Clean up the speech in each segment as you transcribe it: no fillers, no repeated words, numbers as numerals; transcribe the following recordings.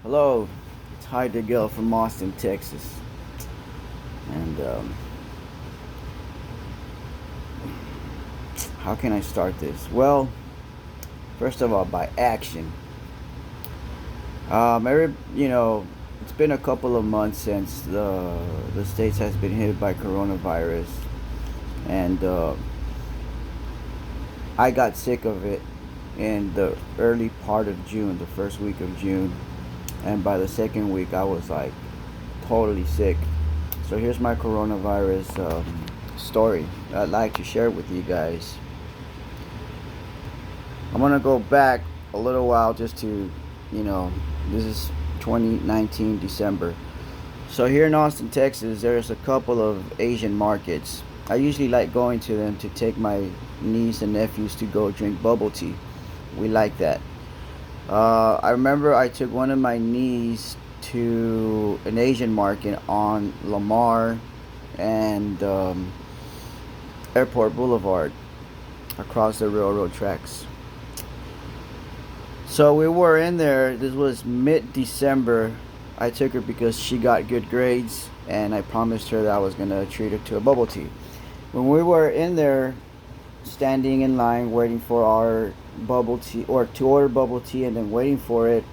Hello, it's Heidegger from Austin, Texas. And how can I start this? Well, first of all, by action. It's been a couple of months since the states has been hit by coronavirus, and I got sick of it in the early part of June, the first week of June, and by the second week, I was like totally sick. So here's my coronavirus story I'd like to share with you guys. I'm gonna go back a little while just to, you know, this is 2019 December. So here in Austin, Texas, there's a couple of Asian markets. I usually like going to them to take my niece and nephews to go drink bubble tea. We like that. I remember I took one of my niece to an Asian market on Lamar and Airport Boulevard across the railroad tracks. So we were in there. This was mid-December. I took her because she got good grades, and I promised her that I was gonna treat her to a bubble tea. When we were in there, standing in line, waiting for our bubble tea or to order bubble tea, and then waiting for it,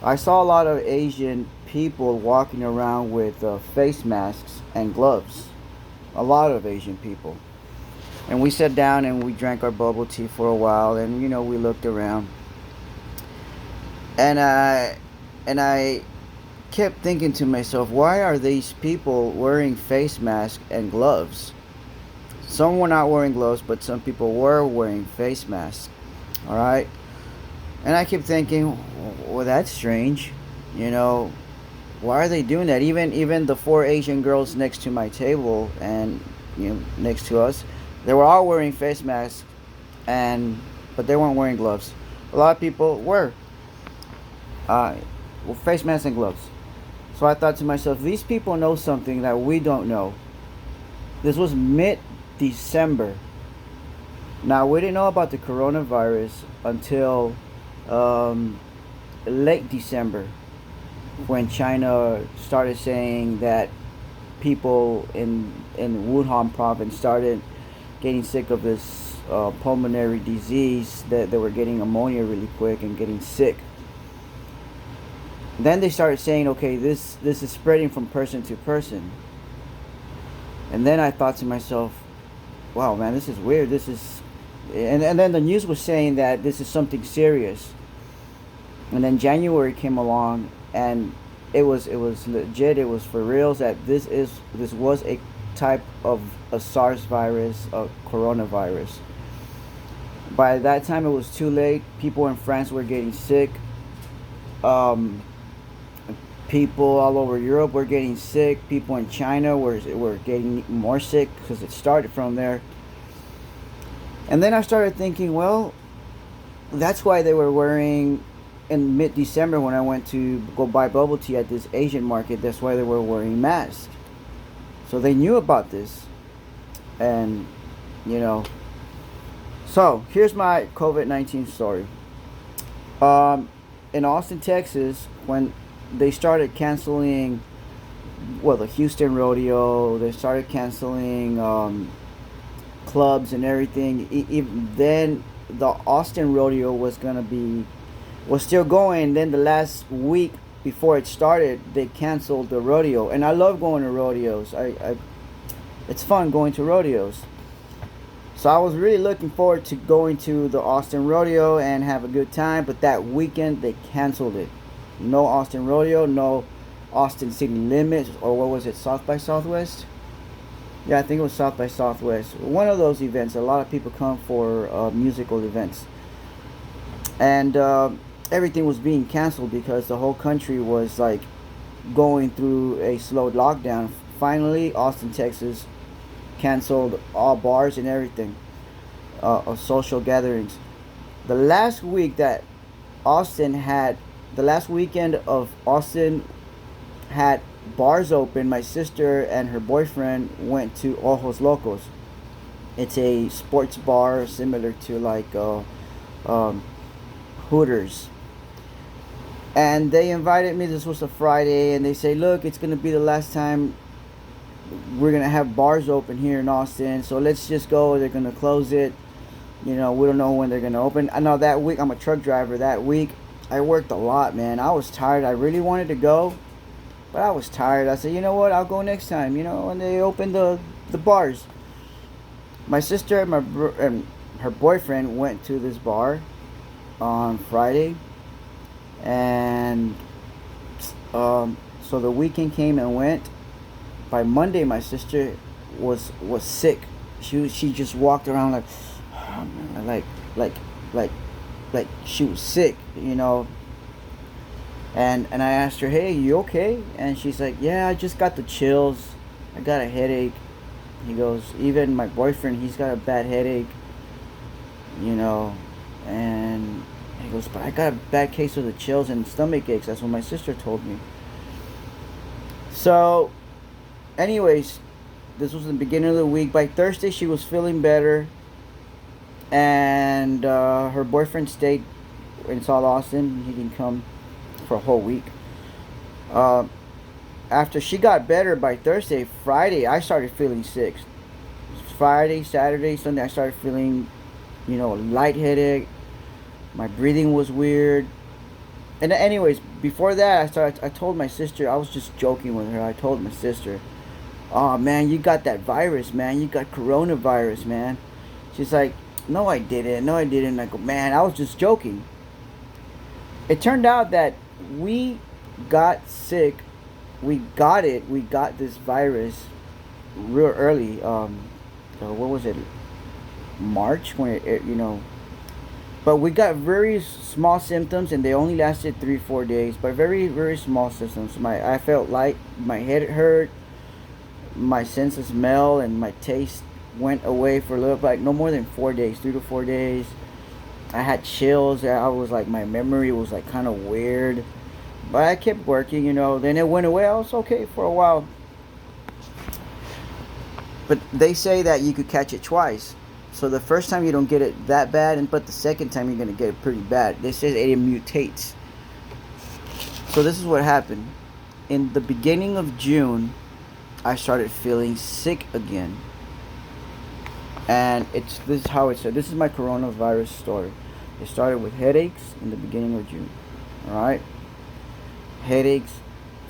I saw a lot of Asian people walking around with face masks and gloves. A lot of Asian people. And we sat down and we drank our bubble tea for a while, and we looked around and I kept thinking to myself, why are these people wearing face masks and gloves? Some were not wearing gloves, but some people were wearing face masks. All right, and I kept thinking, well, that's strange. You know, why are they doing that? Even the four Asian girls next to my table and next to us, they were all wearing face masks, and but they weren't wearing gloves. A lot of people were uh, face masks and gloves. So I thought to myself, these people know something that we don't know. This was mid December. Now, we didn't know about the coronavirus until um, late December when China started saying that people in Wuhan province started getting sick of this pulmonary disease, that they were getting pneumonia really quick and getting sick. Then they started saying, okay, this is spreading from person to person. And then I thought to myself, wow, man, this is weird. This is, and then the news was saying that this is something serious. And then January came along, and it was legit. It was for reals that this was a type of a SARS virus, a coronavirus. By that time, it was too late. People in France were getting sick. Um, People all over Europe were getting sick. People in China were getting more sick because it started from there. And then I started thinking, well, that's why they were wearing in mid-December when I went to go buy bubble tea at this Asian market. That's why they were wearing masks. So they knew about this, and you know. So here's my COVID-19 story. Um, in Austin, Texas, when they started canceling, well, the Houston rodeo, they started canceling clubs and everything. Even then, the Austin rodeo was still going. Then the last week before it started, they canceled the rodeo, and I love going to rodeos. It's fun going to rodeos. So I was really looking forward to going to the Austin rodeo and have a good time. But that weekend they canceled it. No Austin rodeo, no Austin City Limits, or what was it, South by Southwest? Yeah, I think it was South by Southwest. One of those events. A lot of people come for musical events, and everything was being canceled because the whole country was like going through a slow lockdown. Finally, Austin, Texas, canceled all bars and everything of social gatherings. The last week that Austin had, the last weekend of Austin had bars open, my sister and her boyfriend went to Ojos Locos. It's a sports bar similar to like um, Hooters. And they invited me. This was a Friday, and they say, "Look, it's gonna be the last time we're gonna have bars open here in Austin. So let's just go. They're gonna close it. You know, we don't know when they're gonna open." I know that week I'm a truck driver. That week I worked a lot, man. I was tired. I really wanted to go, but I was tired. I said, you know what? I'll go next time. You know, when they open the bars. My sister and and her boyfriend went to this bar on Friday, and so the weekend came and went. By Monday, my sister was sick. She just walked around like, oh, man, like like like she was sick, you know. And I asked her, "Hey, you okay?" And she's like, "Yeah, I just got the chills. I got a headache." He goes, "Even my boyfriend, he's got a bad headache, you know." And he goes, "But I got a bad case of the chills and stomach aches." That's what my sister told me. So, anyways, this was the beginning of the week. By Thursday, she was feeling better, and her boyfriend stayed in South Austin. He didn't come for a whole week. Uh, After she got better by Thursday, Friday, I started feeling sick. Friday, Saturday, Sunday, I started feeling, you know, lightheaded. My breathing was weird. And anyways, before that, I told my sister, I was just joking with her. I told my sister, "Oh man, you got that virus, man. You got coronavirus, man." She's like, "No, I didn't. No, I didn't." I go, "Man, I was just joking." It turned out that we got sick. We got this virus real early. What was it? March when you know. But we got very small symptoms, and they only lasted 3 4 days. But very very small symptoms. I felt like my head hurt, my sense of smell and my taste went away for a little, like no more than 4 days, 3 to 4 days. I had chills. I was like, my memory was like kind of weird, but I kept working, you know. Then it went away. I was okay for a while. But they say that you could catch it twice. So the first time you don't get it that bad, but the second time you're gonna get it pretty bad. They say it mutates. So this is what happened. In the beginning of June, I started feeling sick again. And this is how it said. This is my coronavirus story. It started with headaches in the beginning of June. Alright? Headaches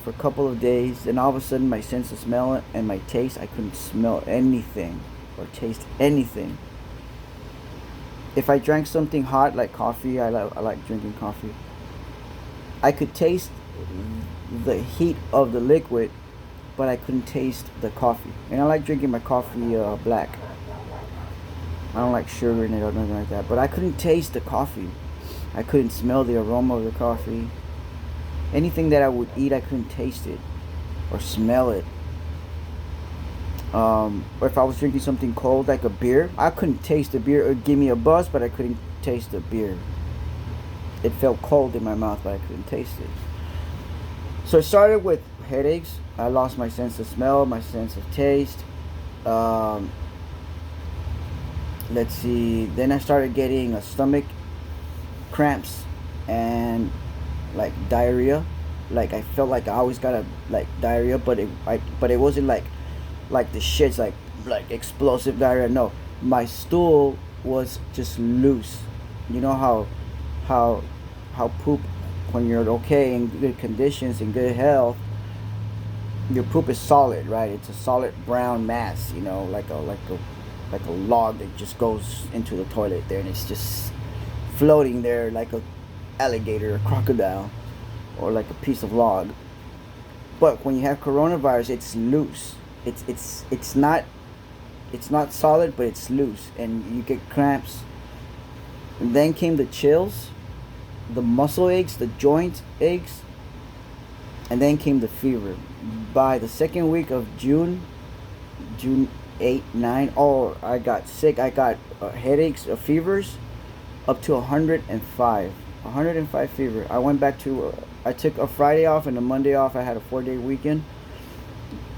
for a couple of days. Then all of a sudden my sense of smell and my taste, I couldn't smell anything or taste anything. If I drank something hot like coffee, I like drinking coffee, I could taste the heat of the liquid, but I couldn't taste the coffee. And I like drinking my coffee black. I don't like sugar in it or nothing like that. But I couldn't taste the coffee. I couldn't smell the aroma of the coffee. Anything that I would eat, I couldn't taste it or smell it. Or if I was drinking something cold like a beer, I couldn't taste the beer. It would give me a buzz, but I couldn't taste the beer. It felt cold in my mouth, but I couldn't taste it. So it started with headaches. I lost my sense of smell, my sense of taste. Let's see. Then I started getting a stomach cramps and like diarrhea. Like I felt like I always got a like diarrhea, but it wasn't like the shits like explosive diarrhea. No, my stool was just loose. You know how poop, when you're okay in good conditions in good health, your poop is solid, right? It's a solid brown mass, you know, like a log that just goes into the toilet there, and it's just floating there like a alligator or crocodile or like a piece of log. But when you have coronavirus, it's loose. It's not solid, but it's loose, and you get cramps. And then came the chills, the muscle aches, the joint aches, and then came the fever. By the second week of June 8, 9, oh, I got sick. I got headaches, fevers, up to 105 fever. I went back to, I took a Friday off and a Monday off. I had a 4-day weekend.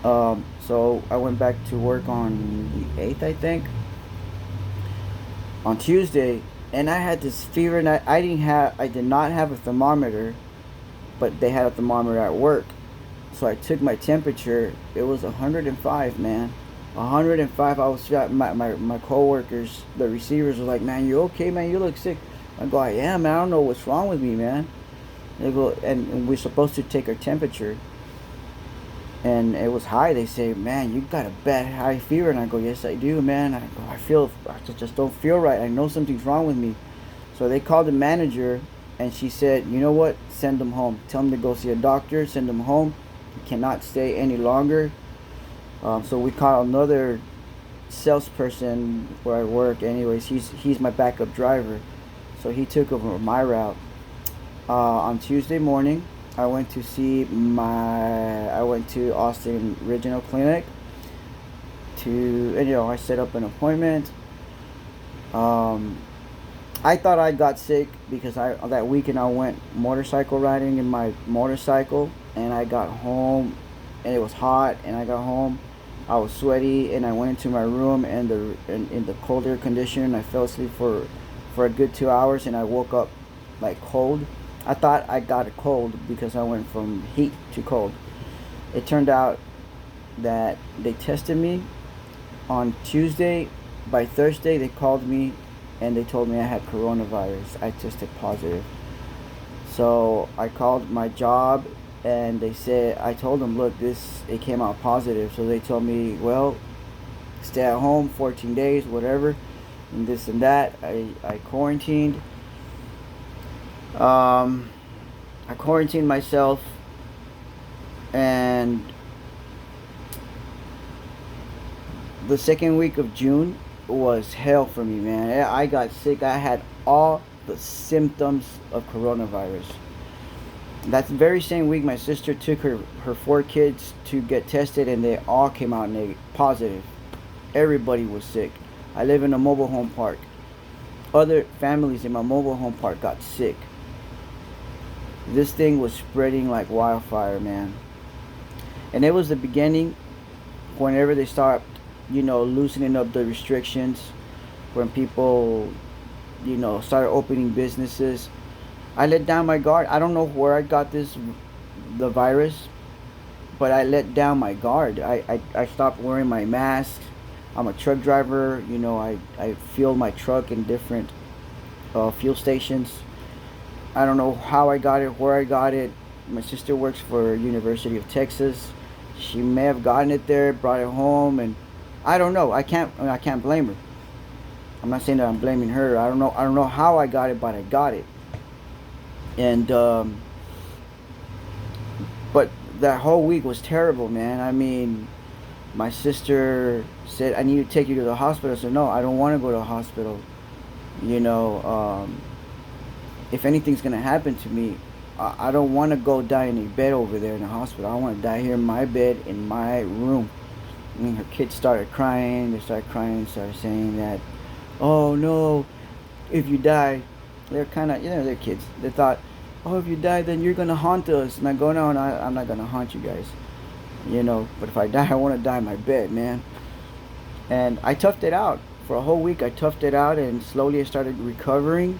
So I went back to work on the 8th, I think, on Tuesday, and I had this fever, and I did not have a thermometer but they had a thermometer at work. So I took my temperature. It was 105, man. 105. I was my coworkers, the receivers, were like, "Man, you okay, man? You look sick." I go, "I am, man. I don't know what's wrong with me, man." They go, and we're supposed to take our temperature, and it was high. They say, "Man, you got a bad high fever," and I go, "Yes, I do, man." I go, I just don't feel right. I know something's wrong with me." So they called the manager, and she said, "You know what? Send them home. Tell them to go see a doctor. Send them home. He cannot stay any longer." So we called another salesperson where I work. Anyways, he's my backup driver, so he took over my route. On Tuesday morning, I went to Austin Regional Clinic and I set up an appointment. I thought I got sick because that weekend I went motorcycle riding in my motorcycle, and I got home and it was hot, and I got home, I was sweaty, and I went into my room and in the cold air conditioner, and I fell asleep for a good 2 hours, and I woke up like cold. I thought I got a cold because I went from heat to cold. It turned out that they tested me on Tuesday. By Thursday, they called me and they told me I had coronavirus. I tested positive. So I called my job, and I told them, "Look, it came out positive." So they told me, "Well, stay at home 14 days, whatever, and this and that." I quarantined. I quarantined myself, and the second week of June was hell for me, man. I got sick. I had all the symptoms of coronavirus. That very same week, my sister took her 4 kids to get tested, and they all came out positive. Everybody was sick. I live in a mobile home park. Other families in my mobile home park got sick. This thing was spreading like wildfire, man. And it was the beginning whenever they start, loosening up the restrictions, when people, started opening businesses. I let down my guard. I don't know where I got the virus, but I let down my guard. I stopped wearing my mask. I'm a truck driver. I fuel my truck in different fuel stations. I don't know how I got it, where I got it. My sister works for University of Texas. She may have gotten it there, brought it home, and I don't know. I can't blame her. I'm not saying that I'm blaming her. I don't know how I got it, but I got it. And but that whole week was terrible, man. I mean, my sister said, "I need to take you to the hospital." I said, "No, I don't want to go to the hospital. If anything's gonna happen to me, I don't want to go die in a bed over there in the hospital. I want to die here in my bed, in my room." I mean, her kids started crying. They started crying and started saying that, "Oh no, if you die," they're kind of, they're kids. They thought, "Oh, if you die, then you're gonna haunt us." And I go, "No, I'm not gonna haunt you guys. But if I die, I want to die in my bed, man." And I toughed it out for a whole week. I toughed it out, and slowly I started recovering.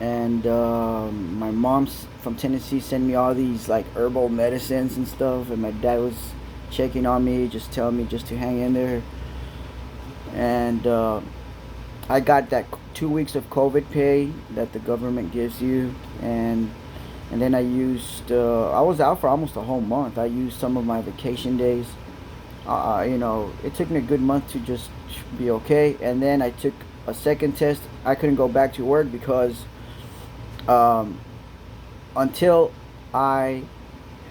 And my mom's from Tennessee sent me all these like herbal medicines and stuff, and my dad was checking on me, just telling me just to hang in there. And I got that 2 weeks of COVID pay that the government gives you, and then I was out for almost a whole month. I used some of my vacation days. It took me a good month to just be okay. And then I took a second test. I couldn't go back to work because until I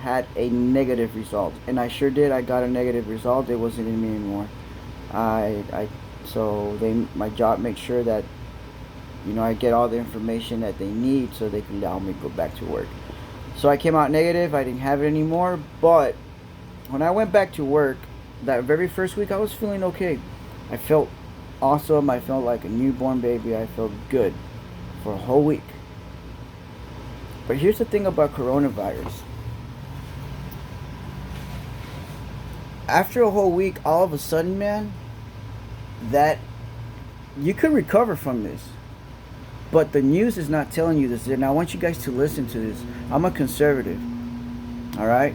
had a negative result, and I sure did. I got a negative result. It wasn't in me anymore. So my job makes sure that I get all the information that they need so they can allow me to go back to work. So I came out negative. I didn't have it anymore. But when I went back to work, that very first week, I was feeling okay. I felt awesome. I felt like a newborn baby. I felt good for a whole week. But here's the thing about coronavirus. After a whole week, all of a sudden, man, that you could recover from this. But the news is not telling you this. And I want you guys to listen to this. I'm a conservative, all right?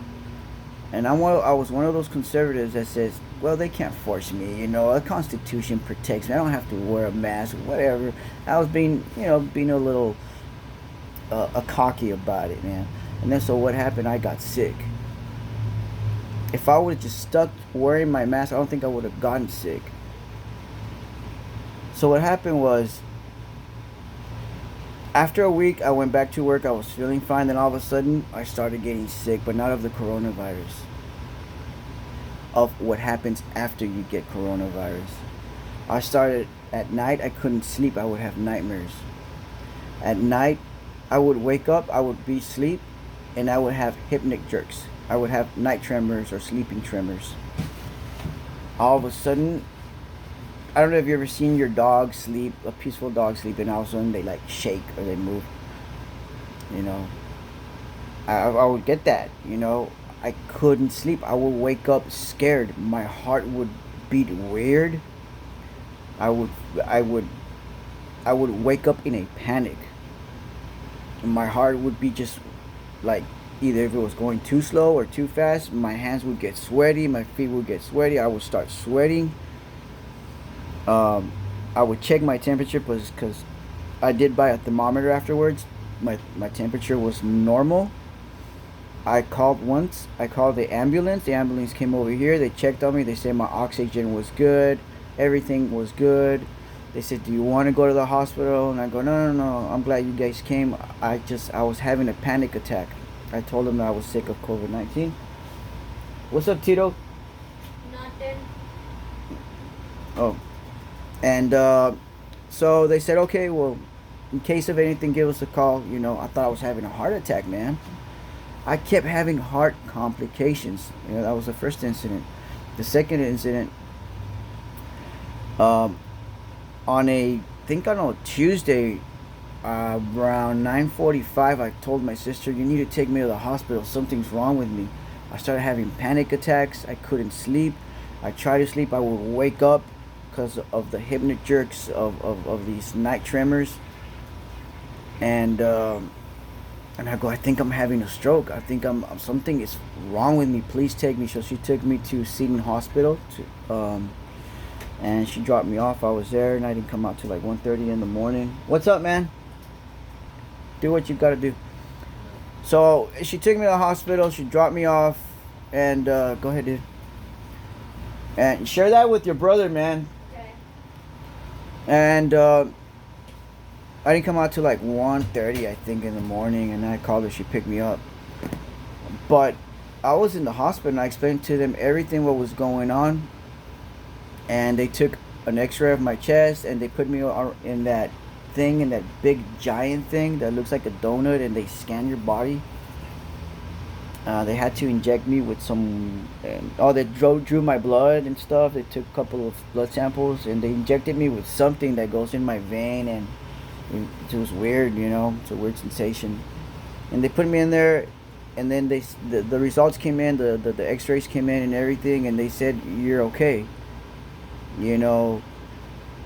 And I was one of those conservatives that says, well, they can't force me. You know, a constitution protects me. I don't have to wear a mask, whatever. I was being, being a little a cocky about it, man. And then so what happened? I got sick. If I would have just stuck wearing my mask, I don't think I would have gotten sick. So what happened was, after a week, I went back to work. I was feeling fine. Then all of a sudden, I started getting sick, but not of the coronavirus. Of what happens after you get coronavirus. I started at night. I couldn't sleep. I would have nightmares. At night, I would wake up. I would be asleep, and I would have hypnic jerks. I would have night tremors or sleeping tremors. All of a sudden, I don't know if you ever seen your dog sleep, a peaceful dog sleep, and all of a sudden they like shake or they move. You know, I would get that. You know, I couldn't sleep. I would wake up scared. My heart would beat weird. I would wake up in a panic. And my heart would be just like, either if it was going too slow or too fast. My hands would get sweaty. My feet would get sweaty. I would start sweating. I would check my temperature because I did buy a thermometer afterwards. My temperature was normal. I called once. I called the ambulance. The ambulance came over here. They checked on me. They said my oxygen was good. Everything was good. They said, do you want to go to the hospital? And I go, no. I'm glad you guys came. I was having a panic attack. I told them that I was sick of COVID-19. What's up, Tito? Nothing. Oh. And so they said, okay, well, in case of anything, give us a call. You know, I thought I was having a heart attack, man. I kept having heart complications. You know, that was the first incident. The second incident, on a Tuesday, around 9:45, I told my sister, you need to take me to the hospital. Something's wrong with me. I started having panic attacks. I couldn't sleep. I tried to sleep. I would wake up because of the hypnic jerks of these night tremors. And I go, I think I'm having a stroke. I think something is wrong with me. Please take me. So she took me to Seton Hospital, and she dropped me off. I was there, and I didn't come out till like 1:30 in the morning. What's up, man? Do what you gotta do. So she took me to the hospital. She dropped me off, and go ahead, dude. And share that with your brother, man. Okay. And I didn't come out till like 1:30, I think, in the morning, and I called her. She picked me up. But I was in the hospital, and I explained to them everything what was going on. And they took an X-ray of my chest, and they put me in that thing, in that big giant thing that looks like a donut, and they scan your body. They had to inject me with some. They drew my blood and stuff. They took a couple of blood samples, and they injected me with something that goes in my vein, and it was weird, you know. It's a weird sensation. And they put me in there, and then the results came in, the X-rays came in, and everything, and they said you're okay. You know,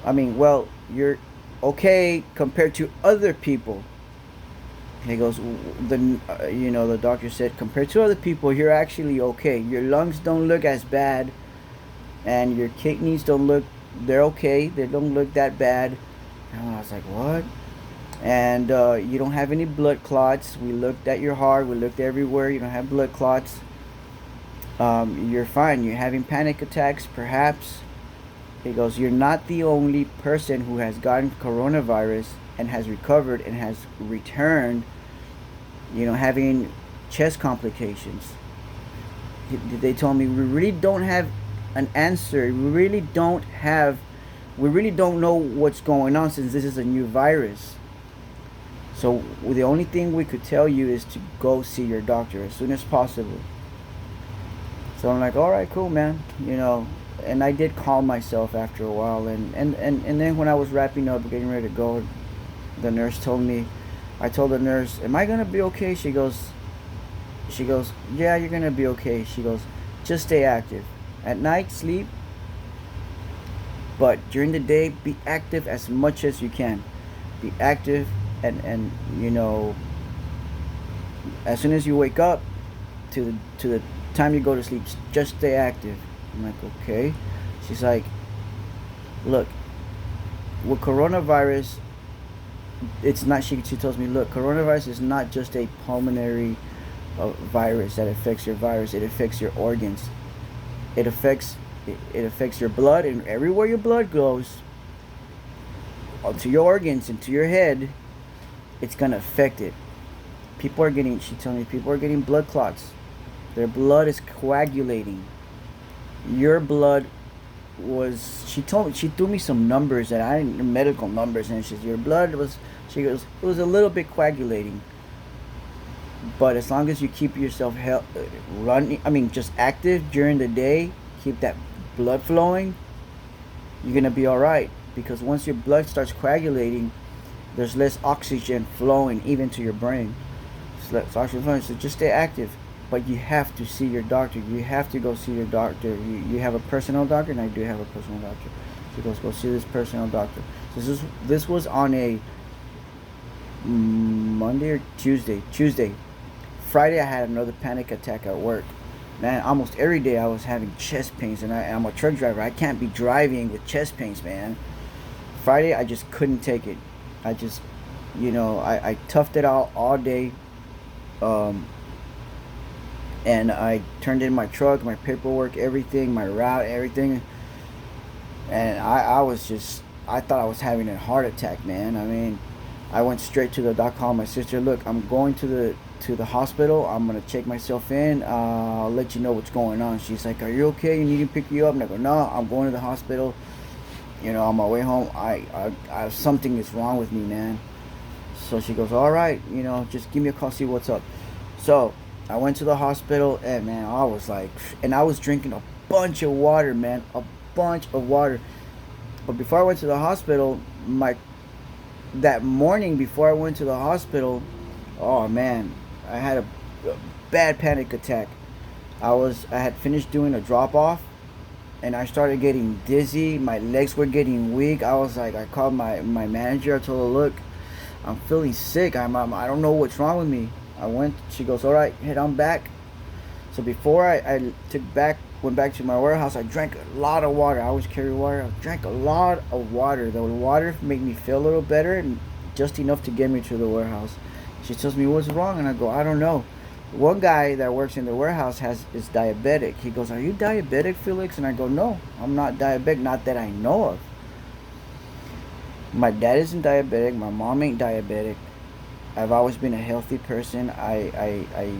I mean, well, you're okay compared to other people. He goes, the doctor said, compared to other people, you're actually okay. Your lungs don't look as bad, and your kidneys they're okay. They don't look that bad. And I was like, what? And you don't have any blood clots. We looked at your heart. We looked everywhere. You don't have blood clots. You're fine. You're having panic attacks, perhaps. He goes, you're not the only person who has gotten coronavirus and has recovered and has returned, having chest complications. They told me, we really don't have an answer. We really don't know what's going on since this is a new virus. So the only thing we could tell you is to go see your doctor as soon as possible. So I'm like, all right, cool, man. And I did calm myself after a while, and then when I was wrapping up, getting ready to go, the nurse told me, I told the nurse, am I gonna be okay? She goes, yeah, you're gonna be okay. She goes, just stay active. At night, sleep, but during the day, be active as much as you can. be active, and as soon as you wake up to the time you go to sleep, just stay active. I'm like, okay. She's like, look, with coronavirus, it's not. She tells me, look, coronavirus is not just a pulmonary virus that affects your virus. It affects your organs. It affects it affects your blood, and everywhere your blood goes, to your organs and to your head, it's gonna affect it. People are getting. She told me people are getting blood clots. Their blood is coagulating. Your blood was. She told me. She threw me some numbers that I didn't medical numbers, and she said your blood was. She goes. It was a little bit coagulating, but as long as you keep yourself running. I mean, just active during the day. Keep that blood flowing. You're gonna be all right because once your blood starts coagulating, there's less oxygen flowing even to your brain. So just stay active, but you have to see your doctor. You have to go see your doctor. You have a personal doctor, and I do have a personal doctor. She goes, go see this personal doctor. So this was on a Monday or Tuesday. Tuesday, Friday I had another panic attack at work. Man, almost every day I was having chest pains, and I'm a truck driver. I can't be driving with chest pains, man. Friday I just couldn't take it. I just, I toughed it out all day. Um, and I turned in my truck, my paperwork, everything, my route, everything. And I thought I was having a heart attack, man. I mean, I went straight to the doctor, called my sister, look, I'm going to the hospital. I'm going to check myself in. I'll let you know what's going on. She's like, are you okay? You need to pick you up? And I go, no, I'm going to the hospital. On my way home, something is wrong with me, man. So she goes, all right, just give me a call, see what's up. So I went to the hospital, and man, I was like, and I was drinking a bunch of water, man, a bunch of water. But before I went to the hospital, that morning before I went to the hospital, oh man, I had a bad panic attack. I had finished doing a drop off, and I started getting dizzy. My legs were getting weak. I was like, I called my manager. I told her, look, I'm feeling sick. I don't know what's wrong with me. She goes, all right, head on back. So before I went back to my warehouse, I drank a lot of water. I always carry water. I drank a lot of water. The water made me feel a little better, and just enough to get me to the warehouse. She tells me, what's wrong? And I go, I don't know. One guy that works in the warehouse is diabetic. He goes, are you diabetic, Felix? And I go, no, I'm not diabetic. Not that I know of. My dad isn't diabetic. My mom ain't diabetic. I've always been a healthy person. I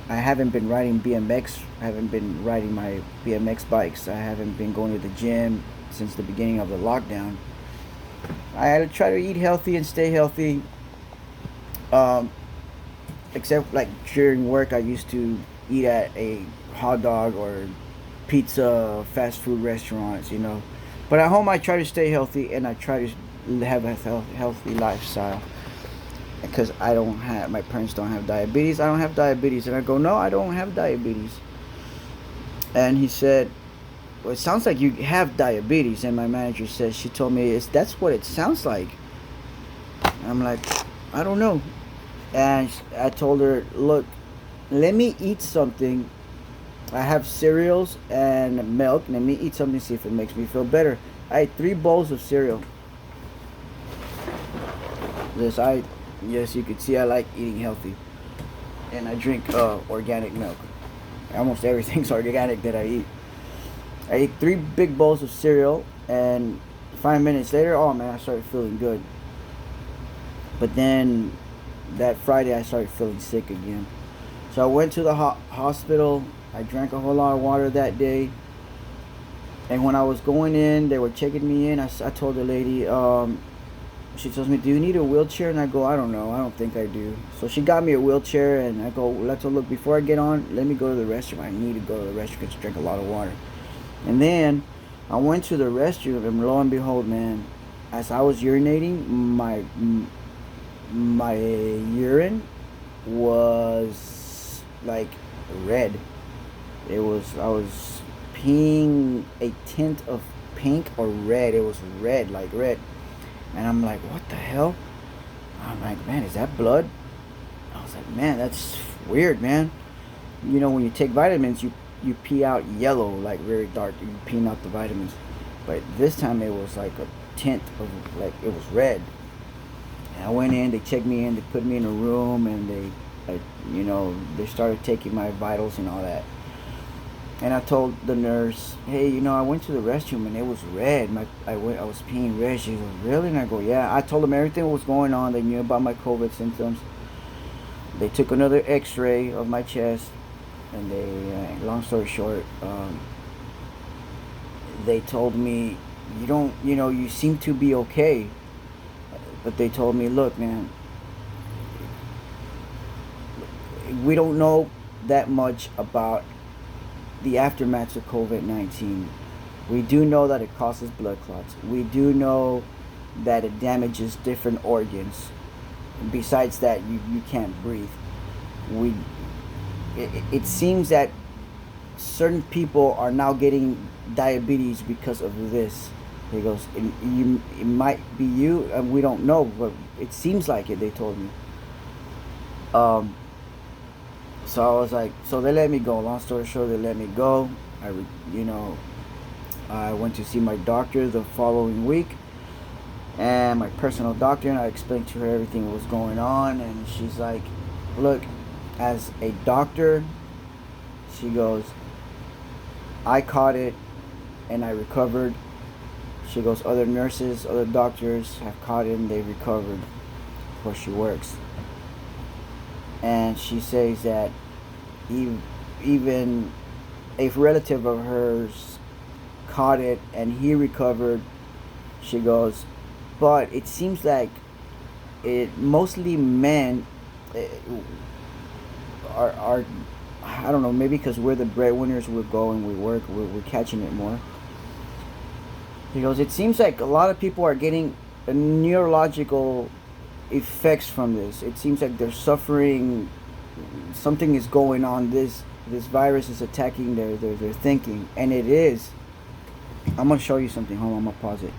haven't been riding BMX. I haven't been riding my BMX bikes. I haven't been going to the gym since the beginning of the lockdown. I had to try to eat healthy and stay healthy. Except like during work, I used to eat at a hot dog or pizza fast food restaurants, But at home, I try to stay healthy, and I try to have a healthy lifestyle. Because my parents don't have diabetes. I don't have diabetes. And I go, no, I don't have diabetes. And he said, well, it sounds like you have diabetes. And my manager says, she told me, that's what it sounds like. And I'm like, I don't know. And I told her, look, let me eat something. I have cereals and milk. Let me eat something, see if it makes me feel better. I ate 3 bowls of cereal. Yes, you could see I like eating healthy. And I drink organic milk. Almost everything's organic that I eat. I ate 3 big bowls of cereal, and 5 minutes later, oh man, I started feeling good. But then that Friday, I started feeling sick again. So I went to the hospital. I drank a whole lot of water that day. And when I was going in, they were checking me in. I told the lady, she tells me, do you need a wheelchair? And I go, I don't know. I don't think I do. So she got me a wheelchair, and I go, let's look, before I get on, let me go to the restroom. I need to go to the restroom because I drank a lot of water. And then I went to the restroom, and lo and behold, man, as I was urinating, my urine was like red. I was peeing a tint of pink or red. It was red, like red. And I'm like, what the hell? I'm like, man, is that blood? I was like, man, that's weird, man. You know, when you take vitamins, you pee out yellow, like very dark. You pee out the vitamins. But this time it was like a tint of, like, it was red. And I went in, they checked me in, they put me in a room, and they started taking my vitals and all that. And I told the nurse, hey, I went to the restroom and it was red. I was peeing red. She goes, really? And I go, yeah. I told them everything that was going on. They knew about my COVID symptoms. They took another X-ray of my chest, and long story short, they told me, you seem to be okay. But they told me, look, man, we don't know that much about the aftermath of COVID-19. We do know that it causes blood clots. We do know that it damages different organs. Besides that, you can't breathe. It seems that certain people are now getting diabetes because of this. He goes, it might be you, and we don't know, but it seems like it, they told me. So I was like, so they let me go. Long story short, they let me go. I went to see my doctor the following week, and my personal doctor, and I explained to her everything that was going on, and she's like, look, as a doctor, she goes, I caught it and I recovered. She goes, other nurses, other doctors have caught it and they recovered, where she works. And she says that even a relative of hers caught it and he recovered. She goes, but it seems like mostly men are I don't know, maybe because we're the breadwinners, we go and we work, we're catching it more. He goes, it seems like a lot of people are getting neurological effects from this. It seems like they're suffering, something is going on, this virus is attacking their thinking, and it is. I'm gonna show you something. Hold on, I'm gonna pause it.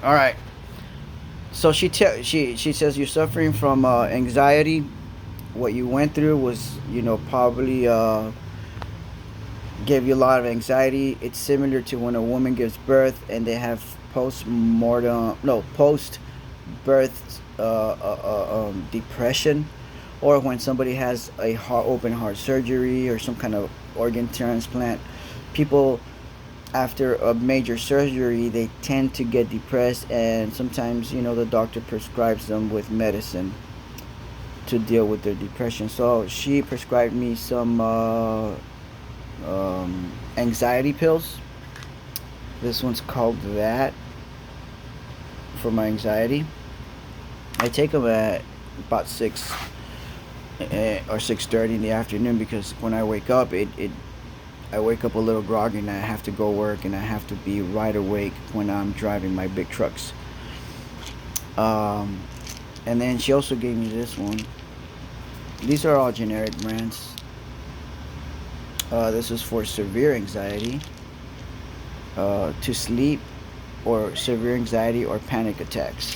All right. So she says you're suffering from anxiety. What you went through was, probably gave you a lot of anxiety. It's similar to when a woman gives birth and they have post birth depression, or when somebody has a open heart surgery or some kind of organ transplant. People after a major surgery, they tend to get depressed, and sometimes the doctor prescribes them with medicine to deal with their depression. So she prescribed me some anxiety pills. This one's called that, for my anxiety. I take them at about 6 or 6:30 in the afternoon, because when I wake up, I wake up a little groggy and I have to go work, and I have to be right awake when I'm driving my big trucks. And then she also gave me this one. These are all generic brands. This is for severe anxiety, to sleep, or severe anxiety or panic attacks.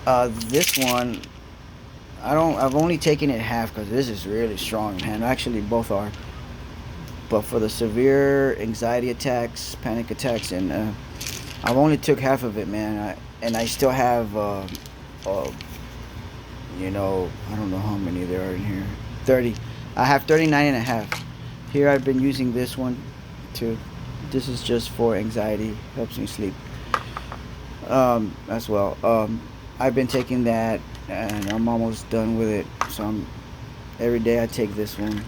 This one, I've only taken it half because this is really strong, man. Actually, both are. But for the severe anxiety attacks, panic attacks, and I've only took half of it, man. I still have, I don't know how many there are in here. 30. I have 39 and a half. Here I've been using this one too. This is just for anxiety, helps me sleep. As well. I've been taking that, and I'm almost done with it. So every day I take this one.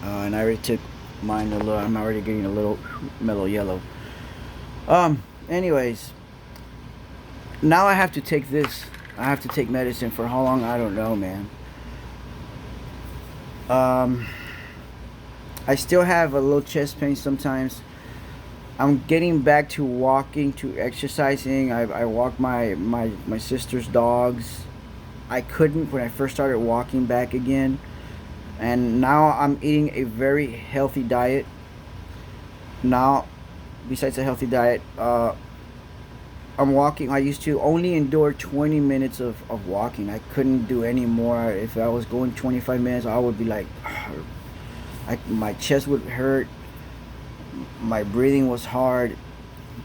And I already took mine I'm already getting a little mellow yellow. Anyways, now I have to take this. I have to take medicine for how long? I don't know, man. I still have a little chest pain sometimes. I'm getting back to walking, to exercising. I walk my sister's dogs. I couldn't when I first started walking back again. And now I'm eating a very healthy diet. Now, besides a healthy diet, I'm walking. I used to only endure 20 minutes of walking. I couldn't do any more. If I was going 25 minutes, I would be like, my chest would hurt. My breathing was hard.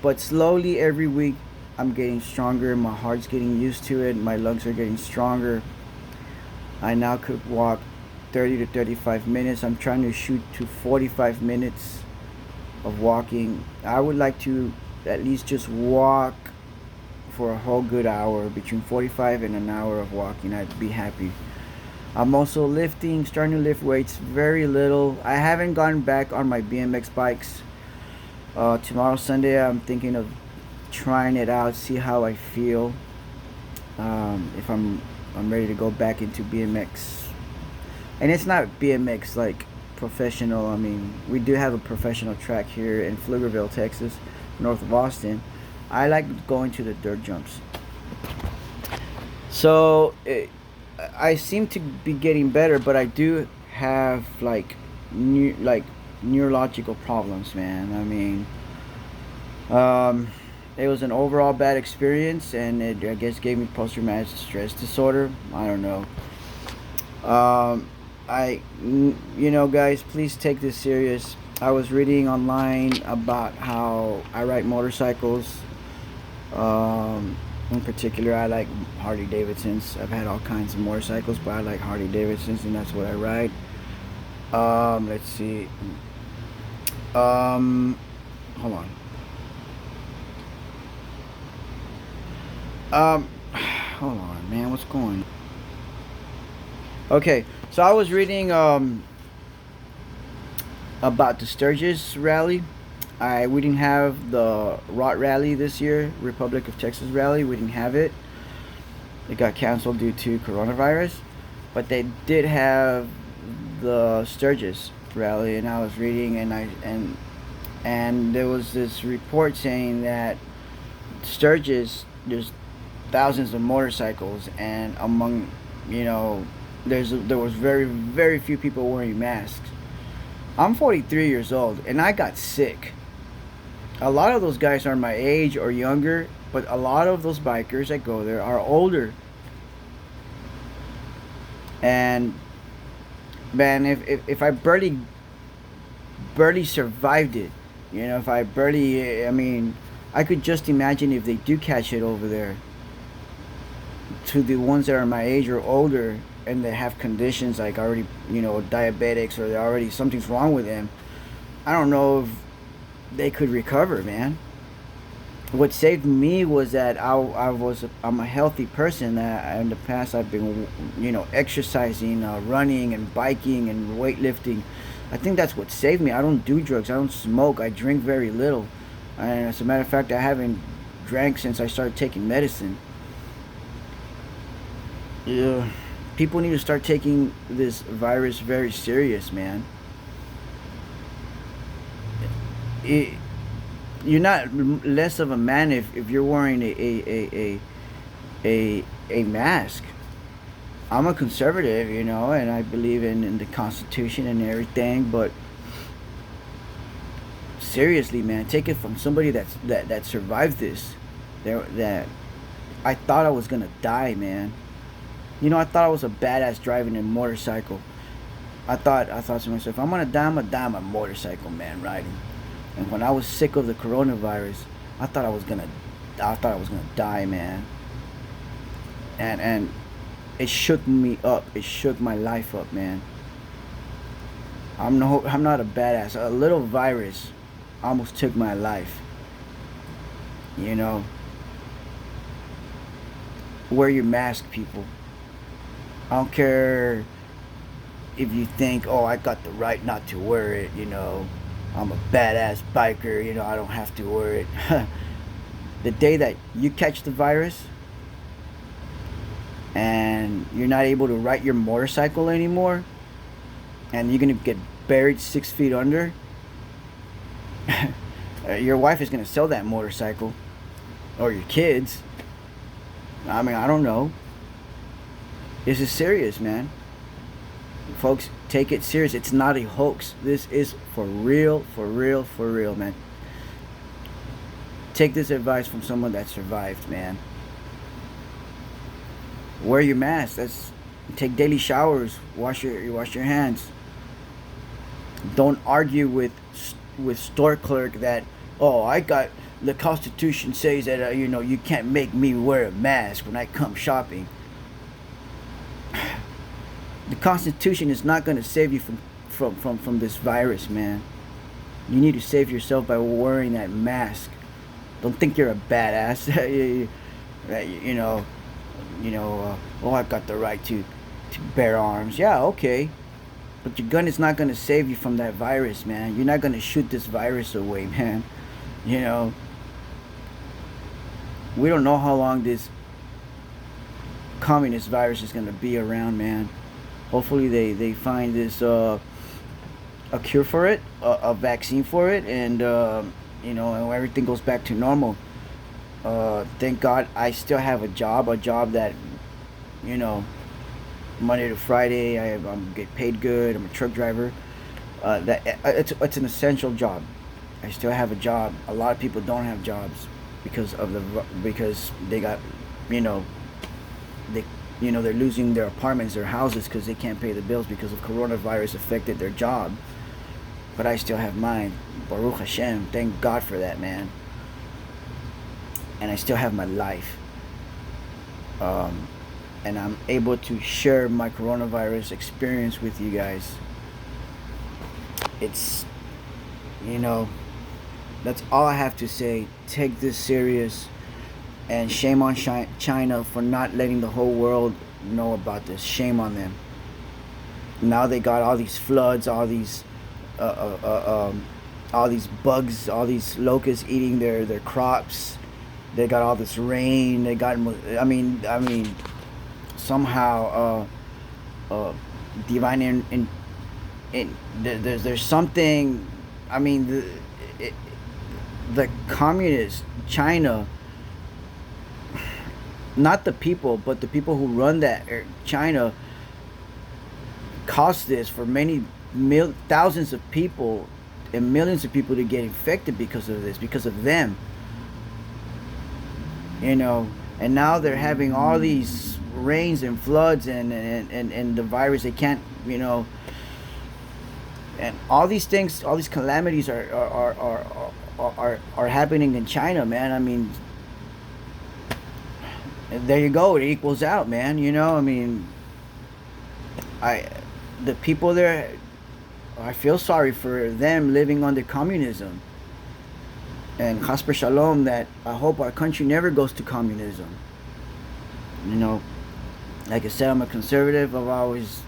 But slowly every week, I'm getting stronger. My heart's getting used to it. My lungs are getting stronger. I now could walk 30 to 35 minutes. I'm trying to shoot to 45 minutes of walking. I would like to at least just walk for a whole good hour, between 45 and an hour of walking. I'd be happy. I'm also lifting, starting to lift weights very little. I haven't gone back on my BMX bikes. Tomorrow, Sunday, I'm thinking of trying it out, see how I feel. If I'm ready to go back into BMX, and it's not BMX like professional. I mean, we do have a professional track here in Pflugerville, Texas, north of Austin. I like going to the dirt jumps. So I seem to be getting better, but I do have like neurological problems, man. I mean, it was an overall bad experience, and it, I guess, gave me post-traumatic stress disorder. I don't know. You know, guys, please take this serious. I was reading online about how I ride motorcycles. In particular, I like Harley Davidsons. I've had all kinds of motorcycles, but I like Harley Davidsons, and that's what I ride. Let's see. Hold on. Hold on, man. What's going on? Okay, so I was reading about the Sturgis rally. We didn't have the ROT rally this year, Republic of Texas rally. We didn't have it. It got canceled due to coronavirus, but they did have the Sturgis rally, and I was reading, and there was this report saying that Sturgis, there's thousands of motorcycles, and among, you know, there was very few people wearing masks. I'm 43 years old, and I got sick. A lot of those guys are my age or younger, but a lot of those bikers that go there are older. And man, if I barely survived it, you know, if I barely, I mean, I could just imagine if they do catch it over there, to the ones that are my age or older, and they have conditions like already, you know, diabetics, or they're already, something's wrong with them. I don't know if they could recover, man. What saved me was that I'm a healthy person. That in the past I've been, you know, exercising, running and biking and weightlifting. I think that's what saved me. I don't do drugs. I don't smoke. I drink very little, and as a matter of fact, I haven't drank since I started taking medicine. Yeah, people need to start taking this virus very serious, man. It, you're not less of a man if you're wearing a mask. I'm a conservative, you know, and I believe in the Constitution and everything, but seriously, man, take it from somebody that survived this. That I thought I was gonna die, man. You know, I thought I was a badass driving a motorcycle. I thought to myself, if I'm gonna die, I'm gonna die on my motorcycle, man, riding. And when I was sick of the coronavirus, I thought I was gonna die, man. And it shook me up. It shook my life up, man. I'm not a badass. A little virus almost took my life. You know, wear your mask, people. I don't care if you think, oh, I got the right not to wear it, you know. I'm a badass biker, you know, I don't have to wear it. The day that you catch the virus and you're not able to ride your motorcycle anymore, and you're gonna get buried 6 feet under, your wife is gonna sell that motorcycle, or your kids. I mean, I don't know. This is serious, man. Folks, take it serious. It's not a hoax. This is for real, man. Take this advice from someone that survived, man. Wear your mask. Take daily showers. Wash your hands. Don't argue with store clerk that, oh, I got the Constitution says that you can't make me wear a mask when I come shopping. The Constitution is not going to save you from this virus, man. You need to save yourself by wearing that mask. Don't think you're a badass. Oh, I've got the right to bear arms. Yeah, okay. But your gun is not going to save you from that virus, man. You're not going to shoot this virus away, man. You know, we don't know how long this communist virus is going to be around, man. Hopefully they find this a cure for it, a vaccine for it, and everything goes back to normal. Thank God I still have a job that, Monday to Friday I'm get paid good. I'm a truck driver. It's an essential job. I still have a job. A lot of people don't have jobs because they got, they're losing their apartments, their houses, because they can't pay the bills because of coronavirus affected their job. But I still have mine. Baruch Hashem. Thank God for that, man. And I still have my life. And I'm able to share my coronavirus experience with you guys. It's, that's all I have to say. Take this serious. And shame on China for not letting the whole world know about this. Shame on them. Now they got all these floods, all these bugs, all these locusts eating their crops. They got all this rain. They got, somehow divine there's something. The communist China, not the people, but the people who run that China, caused this for many thousands of people and millions of people to get infected because of this, because of them. And now they're having all these rains and floods and the virus. They can't, and all these things, all these calamities are happening in China, man. There you go. It equals out, man. The people there, I feel sorry for them living under communism. And Chas Shalom, that I hope our country never goes to communism. Like I said, I'm a conservative. I've always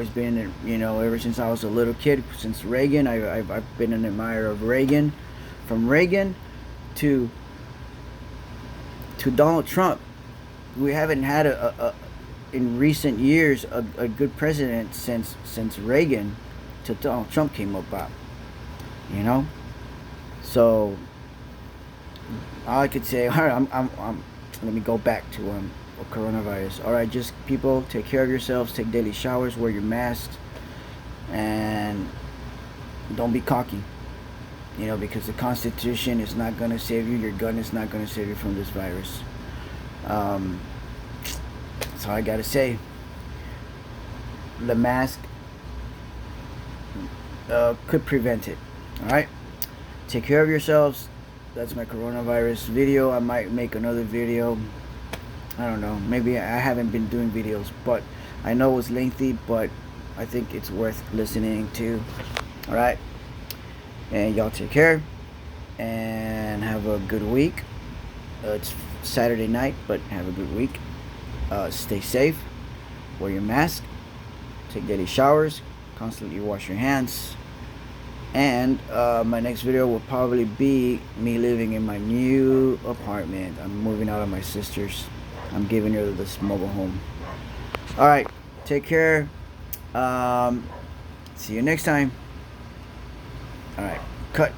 been, ever since I was a little kid, since Reagan. I've been an admirer of Reagan, from Reagan to Donald Trump. We haven't had in recent years a good president since Reagan till Donald Trump came about. So all I could say, all right, let me go back to coronavirus. All right, just people, take care of yourselves, take daily showers, wear your masks, and don't be cocky. Because the Constitution is not going to save you. Your gun is not going to save you from this virus. That's all I got to say. The mask could prevent it. All right, take care of yourselves. That's my coronavirus video. I might make another video. I don't know. Maybe I haven't been doing videos, but I know it was lengthy, but I think it's worth listening to. All right. And y'all take care and have a good week. It's Saturday night, but have a good week. Stay safe. Wear your mask. Take daily showers. Constantly wash your hands. And my next video will probably be me living in my new apartment. I'm moving out of my sister's. I'm giving her this mobile home. All right, take care. See you next time. All right, cut.